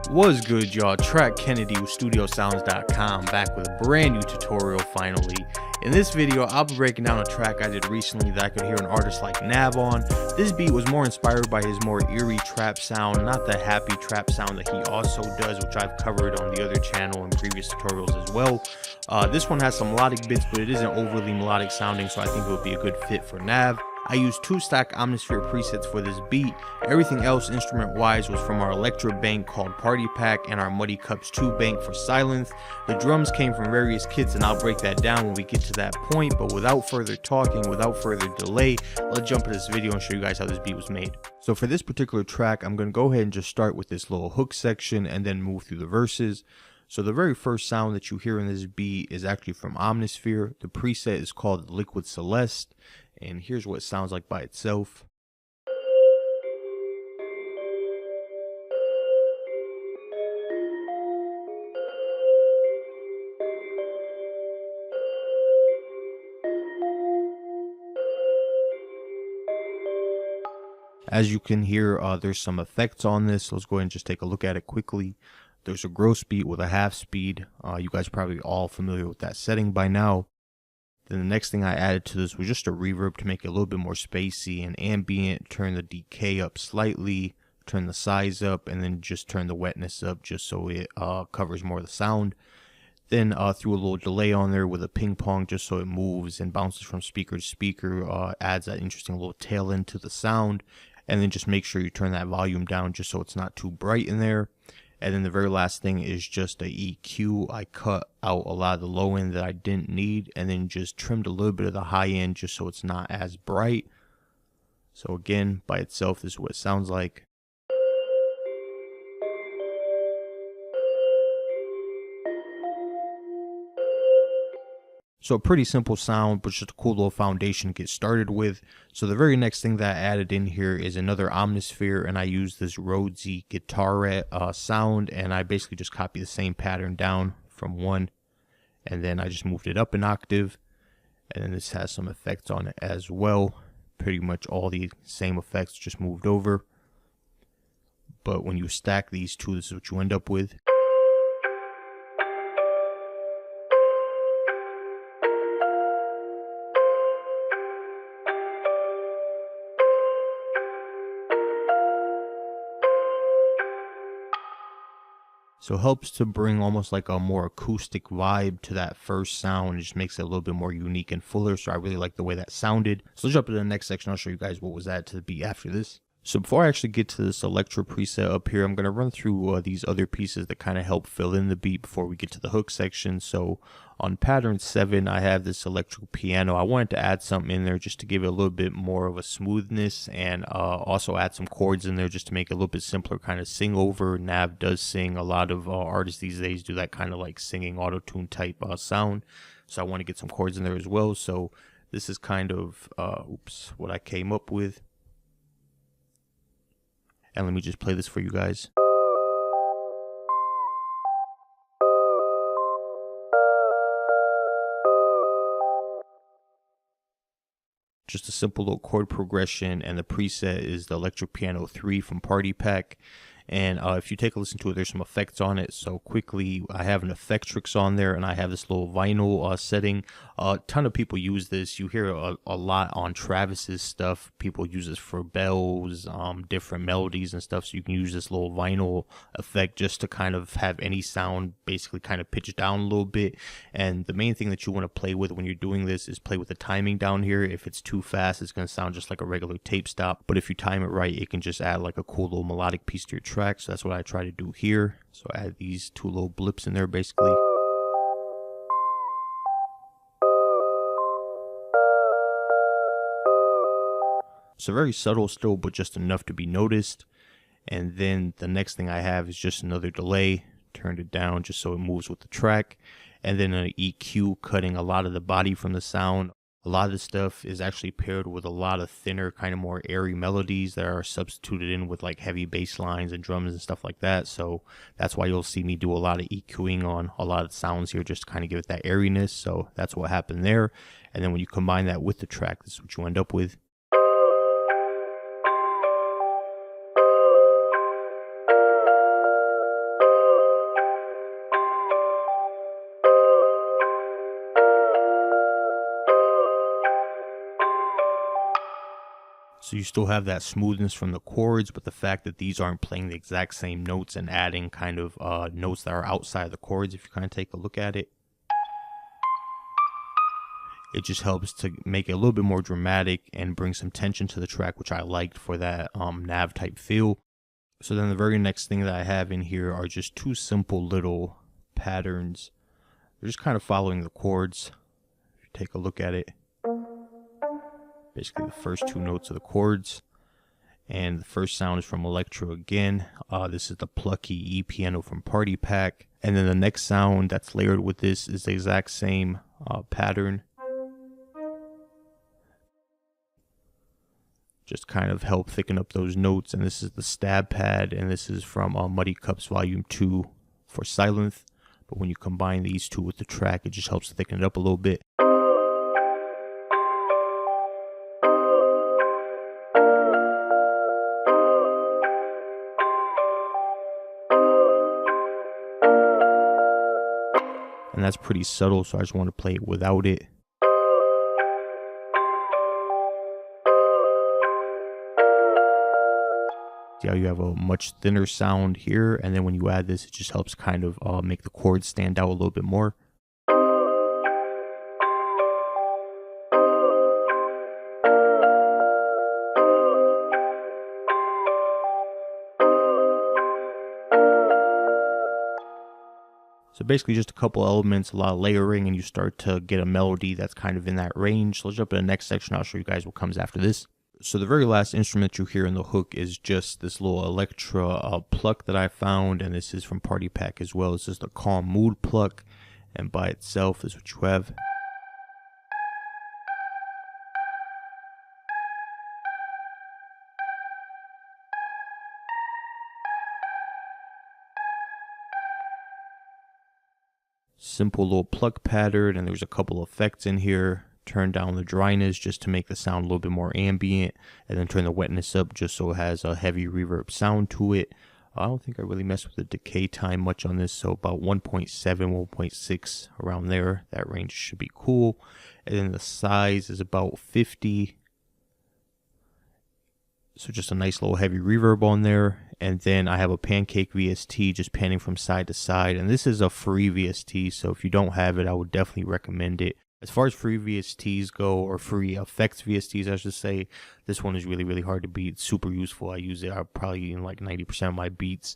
What's good, y'all? Track Kennedy with StudioSounds.com back with a brand new tutorial finally. In this video, I'll be breaking down a track I did recently that I could hear an artist like Nav on. This beat was more inspired by his more eerie trap sound, not the happy trap sound that he also does, which I've covered on the other channel in previous tutorials as well. This one has some melodic bits, but it isn't overly melodic sounding, so I think it would be a good fit for Nav. I used 2 stack Omnisphere presets for this beat. Everything else instrument wise was from our Electro bank called Party Pack and our Muddy Cups 2 bank for Silence. The drums came from various kits and I'll break that down when we get to that point, but without further talking, without further delay, let's jump into this video and show you guys how this beat was made. So for this particular track, I'm going to go ahead and just start with this little hook section and then move through the verses. So the very first sound that you hear in this beat is actually from Omnisphere. The preset is called Liquid Celeste, and here's what it sounds like by itself. As you can hear, there's some effects on this. Let's go ahead and just take a look at it quickly. There's a gross beat with a half speed. You guys are probably all familiar with that setting by now. Then the next thing I added to this was just a reverb to make it a little bit more spacey and ambient, turn the decay up slightly, turn the size up, and then just turn the wetness up just so it covers more of the sound. Then threw a little delay on there with a ping pong just so it moves and bounces from speaker to speaker, adds that interesting little tail end to the sound. And then just make sure you turn that volume down just so it's not too bright in there. And then the very last thing is just a EQ. I cut out a lot of the low end that I didn't need and then just trimmed a little bit of the high end just so it's not as bright. So again, by itself, this is what it sounds like. So a pretty simple sound, but just a cool little foundation to get started with. So the very next thing that I added in here is another Omnisphere, and I used this Rhodesy guitarette sound, and I basically just copied the same pattern down from 1, and then I just moved it up an octave, and then this has some effects on it as well. Pretty much all the same effects just moved over. But when you stack these two, this is what you end up with. So it helps to bring almost like a more acoustic vibe to that first sound. It just makes it a little bit more unique and fuller. So I really like the way that sounded. So let's jump to the next section. I'll show you guys what was added to the beat after this. So before I actually get to this Electro preset up here, I'm going to run through these other pieces that kind of help fill in the beat before we get to the hook section. So on pattern 7, I have this electric piano. I wanted to add something in there just to give it a little bit more of a smoothness and also add some chords in there just to make it a little bit simpler, kind of sing over. Nav does sing. A lot of artists these days do that kind of like singing auto-tune type sound. So I want to get some chords in there as well. So this is kind of what I came up with. And let me just play this for you guys. Just a simple little chord progression, and the preset is the Electric Piano 3 from Party Pack. And if you take a listen to it, there's some effects on it. So quickly, I have an Effectrix on there, and I have this little vinyl setting. A ton of people use this. You hear a lot on Travis's stuff. People use this for bells, different melodies and stuff. So you can use this little vinyl effect just to kind of have any sound basically kind of pitch down a little bit. And the main thing that you want to play with when you're doing this is play with the timing down here. If it's too fast, it's going to sound just like a regular tape stop. But if you time it right, it can just add like a cool little melodic piece to your track. So that's what I try to do here. So I add these 2 little blips in there basically. So very subtle still, but just enough to be noticed. And then the next thing I have is just another delay. Turned it down just so it moves with the track. And then an EQ cutting a lot of the body from the sound. A lot of this stuff is actually paired with a lot of thinner, kind of more airy melodies that are substituted in with like heavy bass lines and drums and stuff like that. So that's why you'll see me do a lot of EQing on a lot of sounds here just to kind of give it that airiness. So that's what happened there. And then when you combine that with the track, this is what you end up with. So you still have that smoothness from the chords, but the fact that these aren't playing the exact same notes and adding kind of notes that are outside of the chords, if you kind of take a look at it, it just helps to make it a little bit more dramatic and bring some tension to the track, which I liked for that nav type feel. So then the very next thing that I have in here are just two simple little patterns. They're just kind of following the chords. If you take a look at it, basically the first two notes of the chords. And the first sound is from Electro again. This is the plucky E piano from Party Pack. And then the next sound that's layered with this is the exact same pattern. Just kind of help thicken up those notes. And this is the stab pad, and this is from Muddy Cups Volume 2 for Silence. But when you combine these two with the track, it just helps to thicken it up a little bit. And that's pretty subtle, so I just want to play it without it. See how you have a much thinner sound here, and then when you add this, it just helps kind of make the chords stand out a little bit more. So basically just a couple elements, a lot of layering, and you start to get a melody that's kind of in that range. So let's jump to the next section. I'll show you guys what comes after this. So the very last instrument you hear in the hook is just this little Electra pluck that I found, and this is from Party Pack as well. This is the Calm Mood pluck, and by itself is what you have. Simple little pluck pattern, and there's a couple effects in here. Turn down the dryness just to make the sound a little bit more ambient, and then turn the wetness up just so it has a heavy reverb sound to it. I don't think I really messed with the decay time much on this, so about 1.7, 1.6 around there. That range should be cool. And then the size is about 50. So just a nice little heavy reverb on there. And then I have a Pancake VST just panning from side to side. And this is a free VST, so if you don't have it, I would definitely recommend it. As far as free VSTs go, or free effects VSTs, I should say, this one is really hard to beat. Super useful. I use it probably in like 90% of my beats.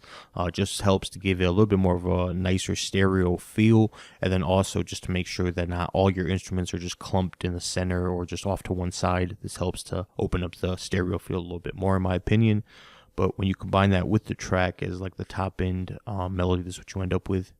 Just helps to give it a little bit more of a nicer stereo feel, and then also just to make sure that not all your instruments are just clumped in the center or just off to one side. This helps to open up the stereo feel a little bit more, in my opinion. But when you combine that with the track as like the top end melody, this is what you end up with.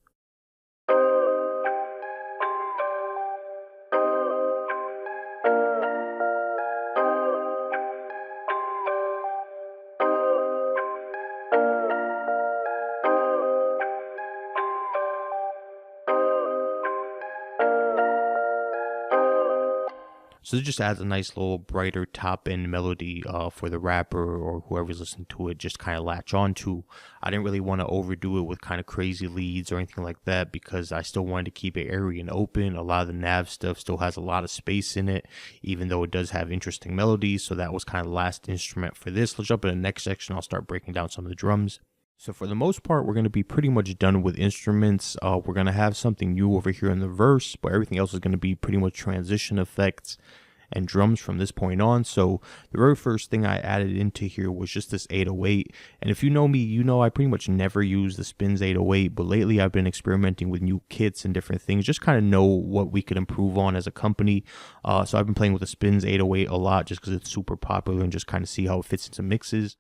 So it just adds a nice little brighter top end melody for the rapper or whoever's listening to it just kind of latch onto. I didn't really want to overdo it with kind of crazy leads or anything like that because I still wanted to keep it airy and open. A lot of the nav stuff still has a lot of space in it, even though it does have interesting melodies. So that was kind of the last instrument for this. Let's jump in the next section. I'll start breaking down some of the drums. So for the most part, we're going to be pretty much done with instruments. We're going to have something new over here in the verse, but everything else is going to be pretty much transition effects and drums from this point on. So the very first thing I added into here was just this 808. And if you know me, you know I pretty much never use the Spins 808, but lately I've been experimenting with new kits and different things, just kind of know what we could improve on as a company. So I've been playing with the Spins 808 a lot just because it's super popular and just kind of see how it fits into mixes.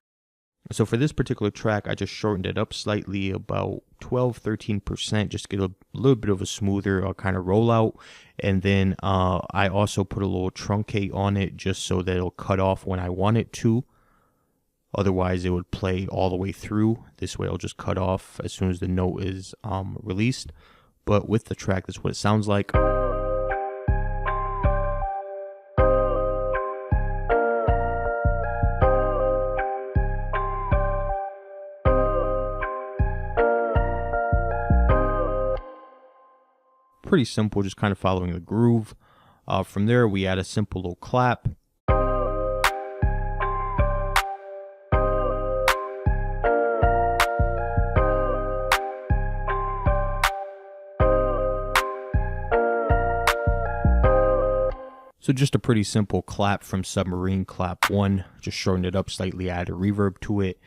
So for this particular track, I just shortened it up slightly, about 12-13%, just to get a little bit of a smoother kind of rollout. And then I also put a little truncate on it just so that it'll cut off when I want it to. Otherwise, it would play all the way through. This way, it'll just cut off as soon as the note is released. But with the track, that's what it sounds like. Pretty simple, just kind of following the groove. From there, we add a simple little clap. So just a pretty simple clap from Submarine, clap 1. Just shortened it up slightly, added a reverb to it.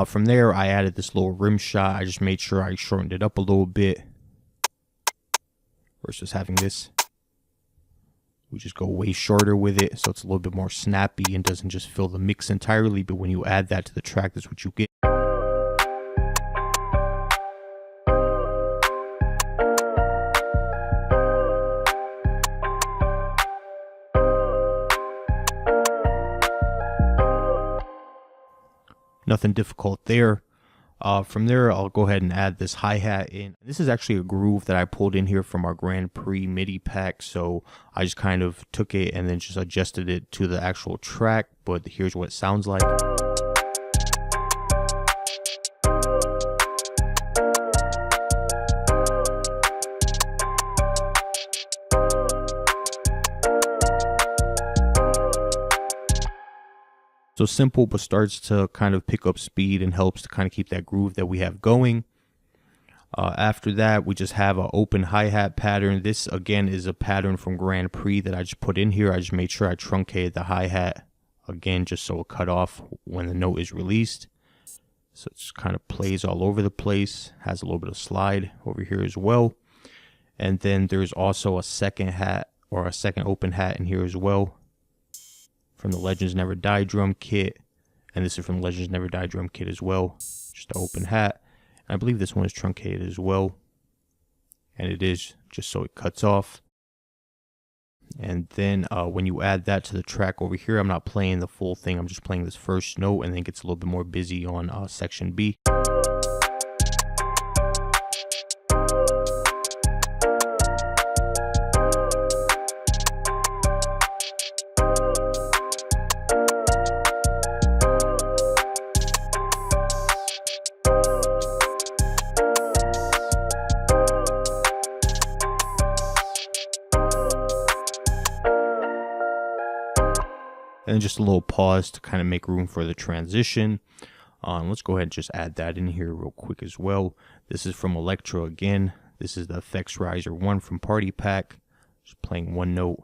From there, I added this little rim shot. I just made sure I shortened it up a little bit versus having this. We just go way shorter with it, so it's a little bit more snappy and doesn't just fill the mix entirely. But when you add that to the track, that's what you get. Nothing difficult there. From there, I'll go ahead and add this hi-hat in. This is actually a groove that I pulled in here from our Grand Prix MIDI pack, so I just kind of took it and then just adjusted it to the actual track, but here's what it sounds like. So simple, but starts to kind of pick up speed and helps to kind of keep that groove that we have going. After that, we just have an open hi-hat pattern. This, again, is a pattern from Grand Prix that I just put in here. I just made sure I truncated the hi-hat, again, just so it cut off when the note is released. So it just kind of plays all over the place. Has a little bit of slide over here as well. And then there's also a second hat, or a second open hat in here as well, from the Legends Never Die drum kit, and this is from Legends Never Die drum kit as well. Just an open hat. And I believe this one is truncated as well, and it is, just so it cuts off. And then when you add that to the track over here, I'm not playing the full thing, I'm just playing this first note, and then it gets a little bit more busy on section B. And just a little pause to kind of make room for the transition. Let's go ahead and just add that in here real quick as well. This is from Electro again. This is the Effects Riser 1 from Party Pack. Just playing one note.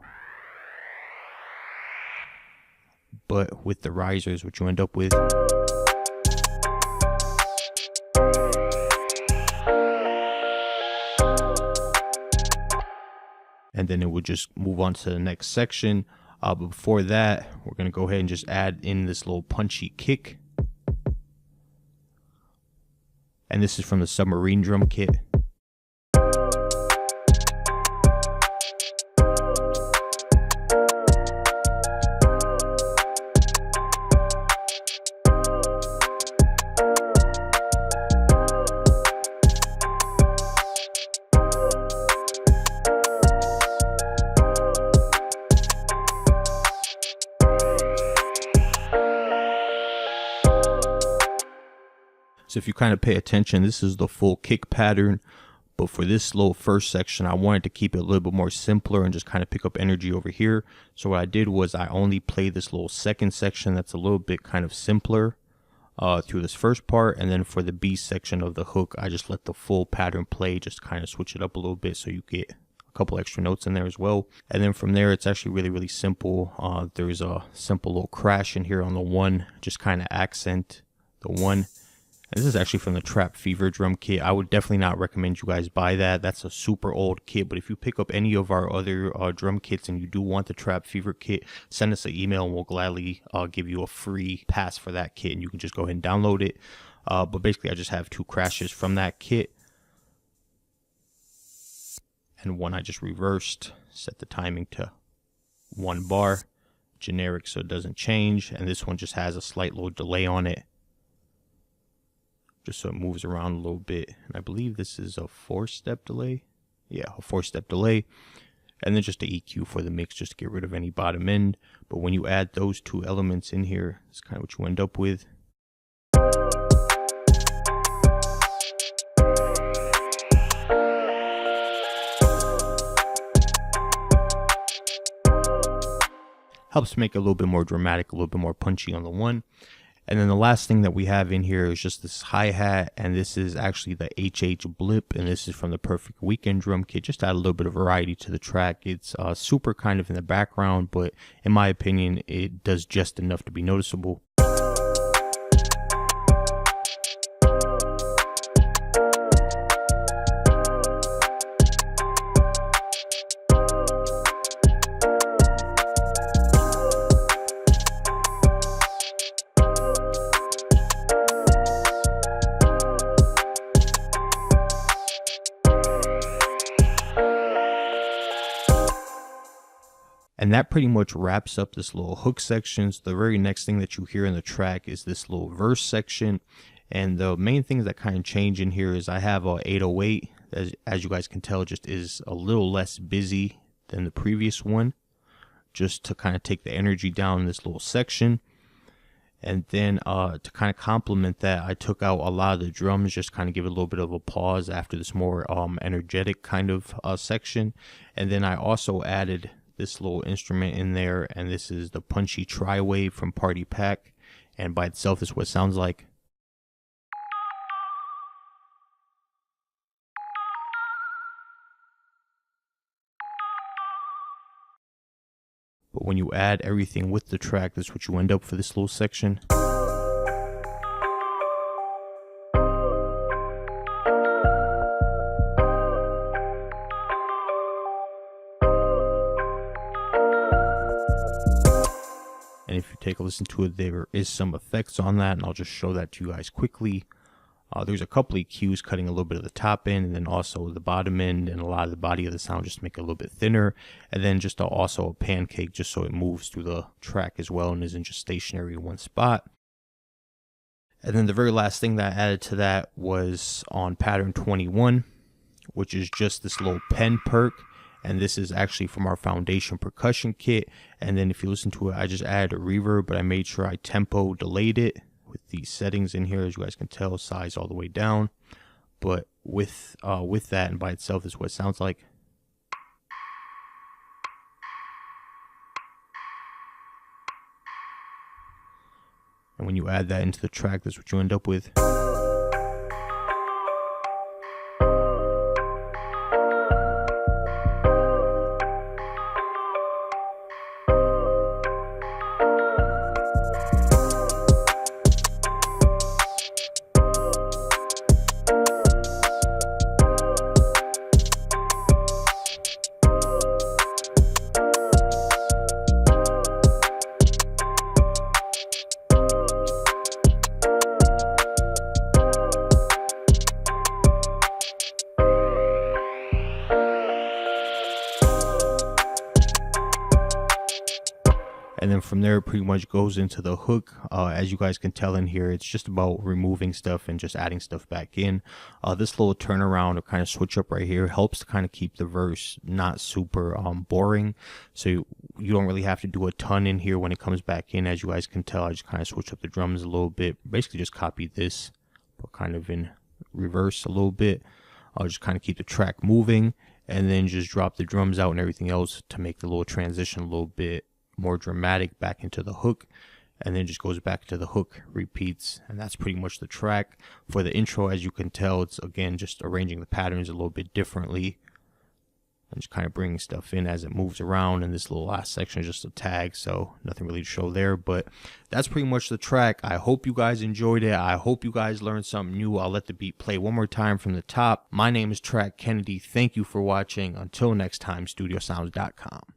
But with the risers, what you end up with. And then it would just move on to the next section. But before that, we're going to go ahead and just add in this little punchy kick. And this is from the Submarine drum kit. So if you kind of pay attention, this is the full kick pattern. But for this little first section, I wanted to keep it a little bit more simpler and just kind of pick up energy over here. So what I did was I only played this little second section that's a little bit kind of simpler through this first part. And then for the B section of the hook, I just let the full pattern play, just kind of switch it up a little bit so you get a couple extra notes in there as well. And then from there, it's actually really, really simple. There's a simple little crash in here on the 1, just kind of accent the 1. And this is actually from the Trap Fever drum kit. I would definitely not recommend you guys buy that. That's a super old kit. But if you pick up any of our other drum kits and you do want the Trap Fever kit, send us an email and we'll gladly give you a free pass for that kit. And you can just go ahead and download it. But basically, I just have 2 crashes from that kit. And one I just reversed. Set the timing to 1 bar. Generic so it doesn't change. And this one just has a slight little delay on it, just so it moves around a little bit. And I believe this is a 4-step delay. Yeah, a 4-step delay. And then just the EQ for the mix, just to get rid of any bottom end. But when you add those 2 elements in here, it's kind of what you end up with. Helps make it a little bit more dramatic, a little bit more punchy on the 1. And then the last thing that we have in here is just this hi-hat, and this is actually the HH Blip, and this is from the Perfect Weekend drum kit. Just add a little bit of variety to the track. It's super kind of in the background, but in my opinion, it does just enough to be noticeable. And that pretty much wraps up this little hook section. So the very next thing that you hear in the track is this little verse section. And the main things that kind of change in here is I have a 808, as you guys can tell, just is a little less busy than the previous one, just to kind of take the energy down in this little section. And then to kind of complement that, I took out a lot of the drums, just kind of give it a little bit of a pause after this more energetic kind of section. And then I also added this little instrument in there, and this is the punchy tri-wave from Party Pack, and by itself is what it sounds like. But when you add everything with the track, that's what you end up for this little section. And if you take a listen to it, there is some effects on that, and I'll just show that to you guys quickly. There's a couple EQs cutting a little bit of the top end, and then also the bottom end, and a lot of the body of the sound just to make it a little bit thinner. And then just also a pancake just so it moves through the track as well and isn't just stationary in one spot. And then the very last thing that I added to that was on pattern 21, which is just this little pen perk. And this is actually from our foundation percussion kit. And then if you listen to it, I just added a reverb, but I made sure I tempo delayed it with these settings in here. As you guys can tell, size all the way down. But with that and by itself, this is what it sounds like. And when you add that into the track, that's what you end up with. And then from there, it pretty much goes into the hook. As you guys can tell in here, it's just about removing stuff and just adding stuff back in. This little turnaround or kind of switch up right here helps to kind of keep the verse not super boring. So you don't really have to do a ton in here when it comes back in. As you guys can tell, I just kind of switch up the drums a little bit. Basically just copy this, but kind of in reverse a little bit. I'll just kind of keep the track moving and then just drop the drums out and everything else to make the little transition a little bit more dramatic back into the hook, and then just goes back to the hook, repeats, and that's pretty much the track. For the intro, as you can tell, it's again just arranging the patterns a little bit differently and just kind of bringing stuff in as it moves around. And this little last section is just a tag, so nothing really to show there, but that's pretty much the track. I hope you guys enjoyed it. I hope you guys learned something new. I'll let the beat play one more time from the top. My name is Track Kennedy. Thank you for watching. Until next time, studiosounds.com.